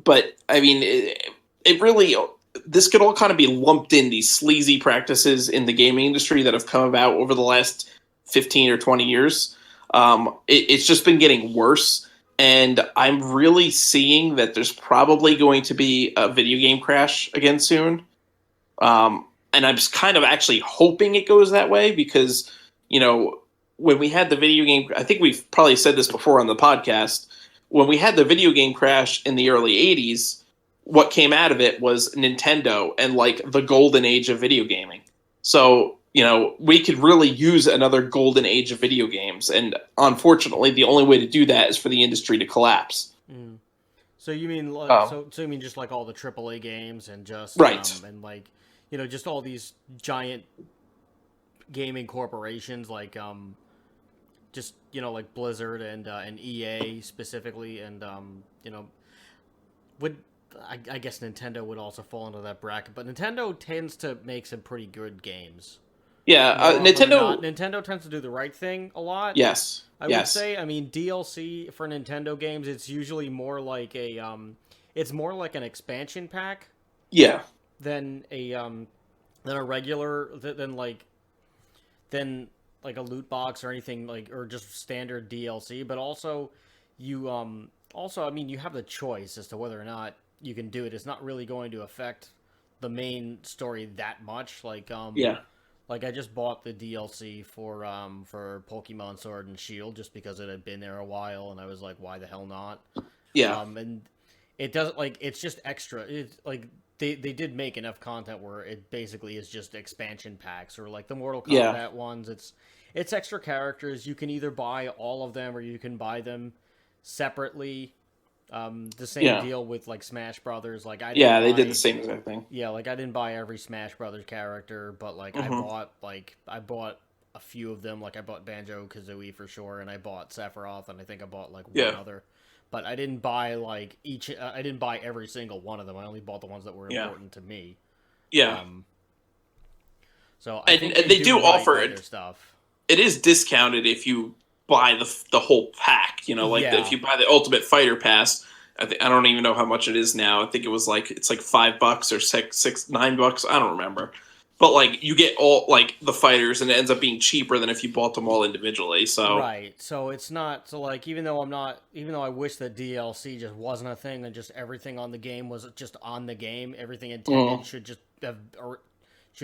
But I mean, it really, this could all kind of be lumped in, these sleazy practices in the gaming industry that have come about over the last 15 or 20 years. It's just been getting worse. And I'm really seeing that there's probably going to be a video game crash again soon. And I'm just kind of actually hoping it goes that way because, when we had the video game, I think we've probably said this before on the podcast, when we had the video game crash in the early 80s, what came out of it was Nintendo and like the golden age of video gaming. So, we could really use another golden age of video games. And unfortunately, the only way to do that is for the industry to collapse. Mm. So you mean so you mean just like all the AAA games and just right. And like just all these giant gaming corporations like just like Blizzard and EA specifically and would I guess Nintendo would also fall into that bracket, but Nintendo tends to make some pretty good games. Yeah, Nintendo tends to do the right thing a lot. Yes, I would say. I mean, DLC for Nintendo games, it's usually more like it's more like an expansion pack. Yeah. Than a regular than like a loot box or anything or just standard DLC. But also, you I mean, you have the choice as to whether or not you can do it. It's not really going to affect the main story that much. Yeah. Like, I just bought the DLC for Pokemon Sword and Shield just because it had been there a while, and I was like, why the hell not? Yeah. And it doesn't, it's just extra. It's, they did make enough content where it basically is just expansion packs, or, the Mortal Kombat ones. It's extra characters. You can either buy all of them, or you can buy them separately. The same deal with Smash Brothers. They did the same exact thing. Yeah, I didn't buy every Smash Brothers character, but I bought a few of them. I bought Banjo-Kazooie for sure, and I bought Sephiroth, and I think I bought one other. But I didn't buy I didn't buy every single one of them. I only bought the ones that were important to me. Yeah. So and they do offer it. Stuff. It is discounted if you buy the whole pack, if you buy the Ultimate Fighter Pass. I don't even know how much it is now. I think it was it's $5 or $9. I don't remember, but you get all the fighters, and it ends up being cheaper than if you bought them all individually. So right, so it's not even though I wish that DLC just wasn't a thing and just everything on the game was just on the game. Everything intended should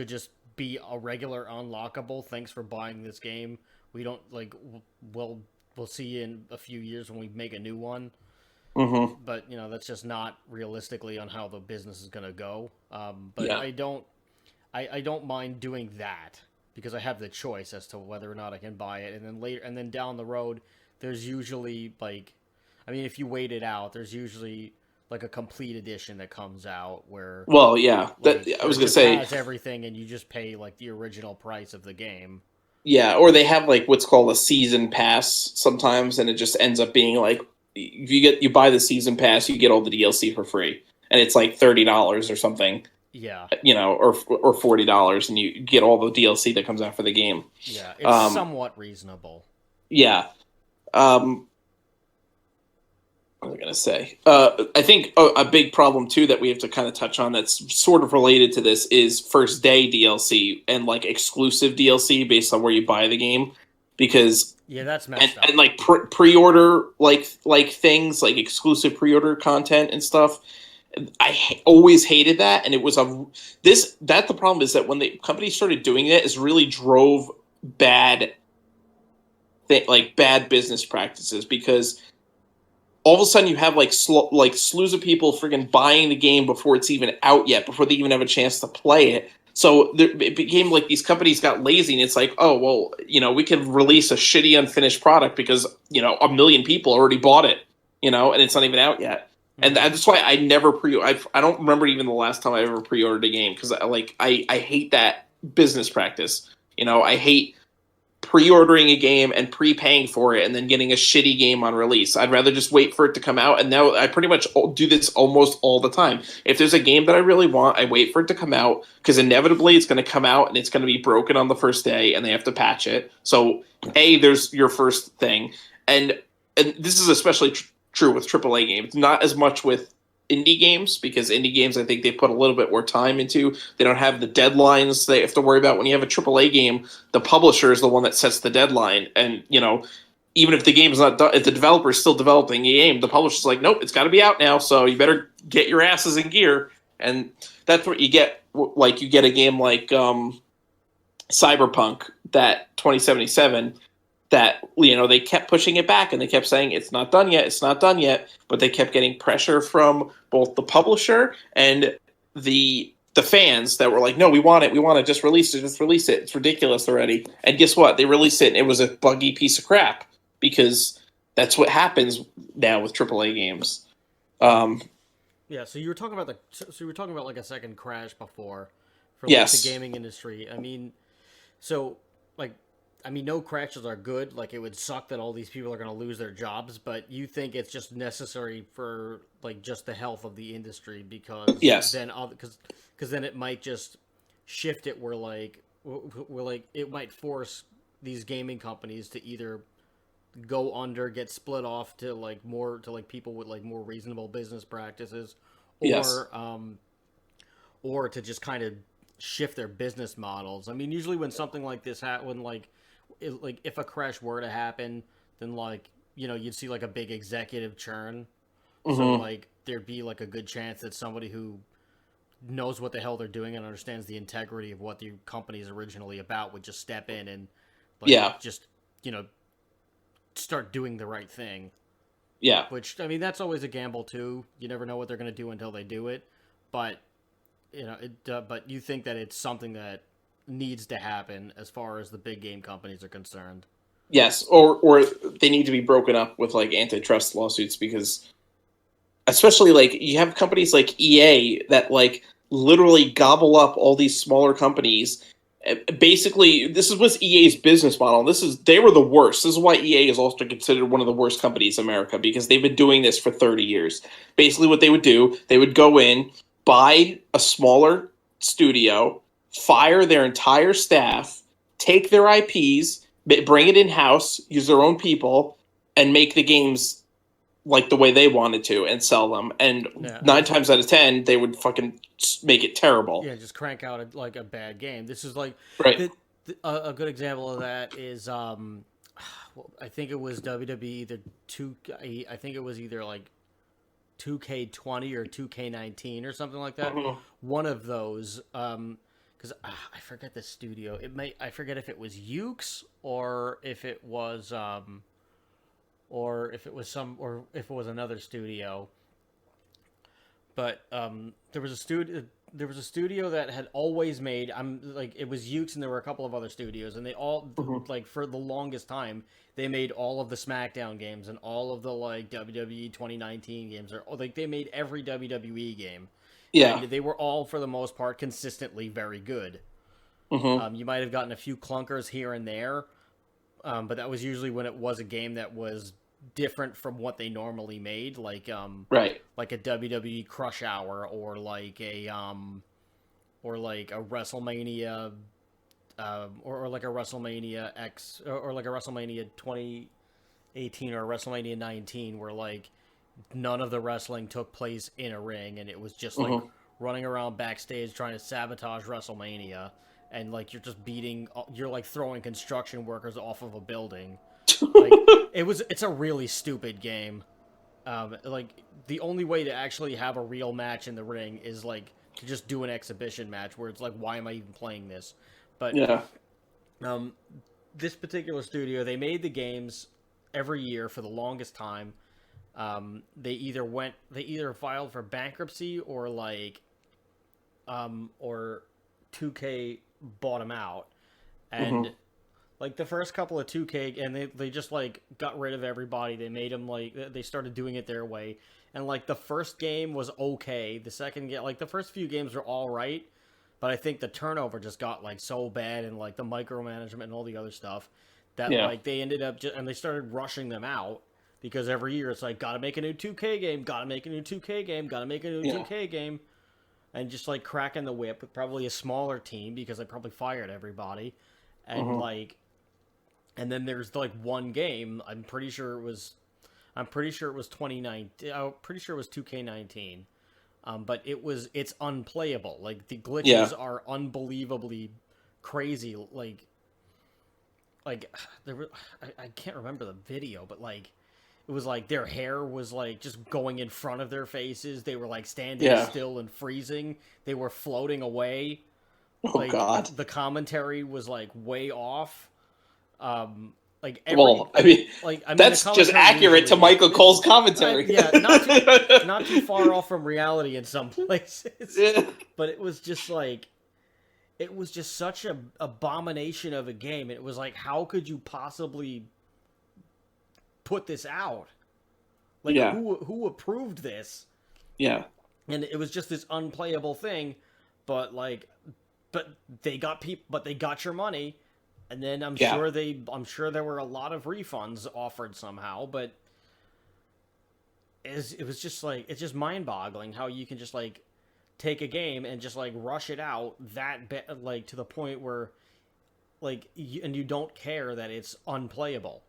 just be a regular unlockable. Thanks for buying this game. We don't we'll see you in a few years when we make a new one. Mm-hmm. But that's just not realistically on how the business is going to go. But I don't mind doing that because I have the choice as to whether or not I can buy it. And then down the road, there's usually if you wait it out, there's usually a complete edition that comes out where. Well, yeah, I was going to say has everything, and you just pay the original price of the game. Yeah, or they have what's called a season pass sometimes, and it just ends up being you buy the season pass, you get all the DLC for free, and it's $30 or something. Yeah, or $40, and you get all the DLC that comes out for the game. Yeah, it's somewhat reasonable. Yeah. What was I going to say? I think a big problem, too, that we have to kind of touch on that's sort of related to this is first day DLC and, exclusive DLC based on where you buy the game. Because... Yeah, that's messed up. And, pre-order, things, exclusive pre-order content and stuff. I always hated that, and it was the problem is that when the company started doing it, is really drove bad business practices, because all of a sudden you have slews of people friggin' buying the game before it's even out yet, before they even have a chance to play it. So it became these companies got lazy, and it's oh, well, we can release a shitty unfinished product because, 1 million people already bought it, and it's not even out yet. And that's why I never I don't remember even the last time I ever pre-ordered a game, because I hate that business practice. I hate pre-ordering a game and prepaying for it and then getting a shitty game on release. I'd rather just wait for it to come out. And now I pretty much do this almost all the time. If there's a game that I really want, I wait for it to come out, because inevitably it's going to come out and it's going to be broken on the first day and they have to patch it. So there's your first thing. And this is especially true with AAA games, not as much with indie games, because indie games, I think they put a little bit more time into. They don't have the deadlines they have to worry about. When you have a AAA game, the publisher is the one that sets the deadline, and even if the game is not done, if the developer is still developing the game, the publisher's like, nope, it's got to be out now, so you better get your asses in gear. And that's what you get. Like, you get a game like Cyberpunk, that 2077, that they kept pushing it back, and they kept saying it's not done yet, it's not done yet, but they kept getting pressure from both the publisher and the fans that were like, no, we want it, just release it, it's ridiculous already. And guess what? They released it, and it was a buggy piece of crap, because that's what happens now with AAA games. Yeah, so you were talking about like a second crash before for like Yes. the gaming industry. I mean, so like no crashes are good. Like, it would suck that all these people are going to lose their jobs, but you think it's just necessary for like just the health of the industry, because Yes. then because then it might just shift it where it might force these gaming companies to either go under, get split off to people with like more reasonable business practices, Yes. or to just kind of shift their business models. I mean, usually when something like this when if a crash were to happen, then you'd see like a big executive churn. So Mm-hmm. there'd be like a good chance that somebody who knows what the hell they're doing and understands the integrity of what the company is originally about would just step in and Yeah. just start doing the right thing. Yeah. Which, I mean, that's always a gamble too. You never know what they're going to do until they do it. But but you think that it's something that needs to happen as far as the big game companies are concerned. Yes, or they need to be broken up with like antitrust lawsuits, because especially like you have companies like EA that like literally gobble up all these smaller companies. Basically, this was EA's business model. They were the worst. This is why EA is also considered one of the worst companies in America, because they've been doing this for 30 years. Basically, what they would do, they would go in, buy a smaller studio, fire their entire staff, take their IPs, bring it in house, use their own people, and make the games like the way they wanted to and sell them. And Yeah, nine times out of 10, they would fucking make it terrible. yeah, just crank out a bad game. This is like Right. a good example of that is I think it was WWE either I think it was either like 2K20 or 2K19 or something like that. Mhm. One of those, because I forget the studio. I forget if it was Ukes or if it was another studio. But there was a studio. There was a studio that had always made. It was Ukes, and there were a couple of other studios, and they all Mhm. for the longest time they made all of the SmackDown games and all of the WWE 2019 games, or like they made every WWE game, Yeah. and they were all for the most part consistently very good. Hmm. You might have gotten a few clunkers here and there, but that was usually when it was a game that was different from what they normally made, Right. like a WWE Crush Hour or like a WrestleMania or like a WrestleMania X or like a WrestleMania 2018 or a WrestleMania 19 where like none of the wrestling took place in a ring and it was just like Hmm. running around backstage trying to sabotage WrestleMania and like you're like throwing construction workers off of a building. Like it's a really stupid game. Like the only way to actually have a real match in the ring is like to just do an exhibition match where it's like, why am I even playing this? But Yeah. um, this particular studio, they made the games every year for the longest time. They either filed for bankruptcy or 2K bought them out, and Hmm. like the first couple of 2K, and they just like got rid of everybody. They made them like they started doing it their way, and like the first game was okay. The second game, like the first few games were all right, but I think the turnover just got like so bad and like the micromanagement and all the other stuff that Yeah. like they ended up and they started rushing them out because every year it's like gotta make a new 2K game, gotta make a new 2K game, gotta make a new Yeah. 2K game, and just like cracking the whip with probably a smaller team because they probably fired everybody, and Hmm. like and then there's like one game, I'm pretty sure it was I'm pretty sure it was 2019. I'm pretty sure it was 2K19. But it's unplayable. Like, the glitches are unbelievably crazy. Like there were, I can't remember the video, but like it was like their hair was like just going in front of their faces. They were like standing still and freezing. They were floating away. Oh God! The commentary was like way off. Like that's just accurate to Michael Cole's commentary. Not too far off from reality in some places. But it was just like, it was just such an abomination of a game. It was like, how could you possibly put this out? Like, who approved this? Yeah. And it was just this unplayable thing, but they got your money. And then I'm sure there were a lot of refunds offered somehow, but it was just like, it's just mind-boggling how you can just like take a game and just like rush it out like to the point where like you don't care that it's unplayable.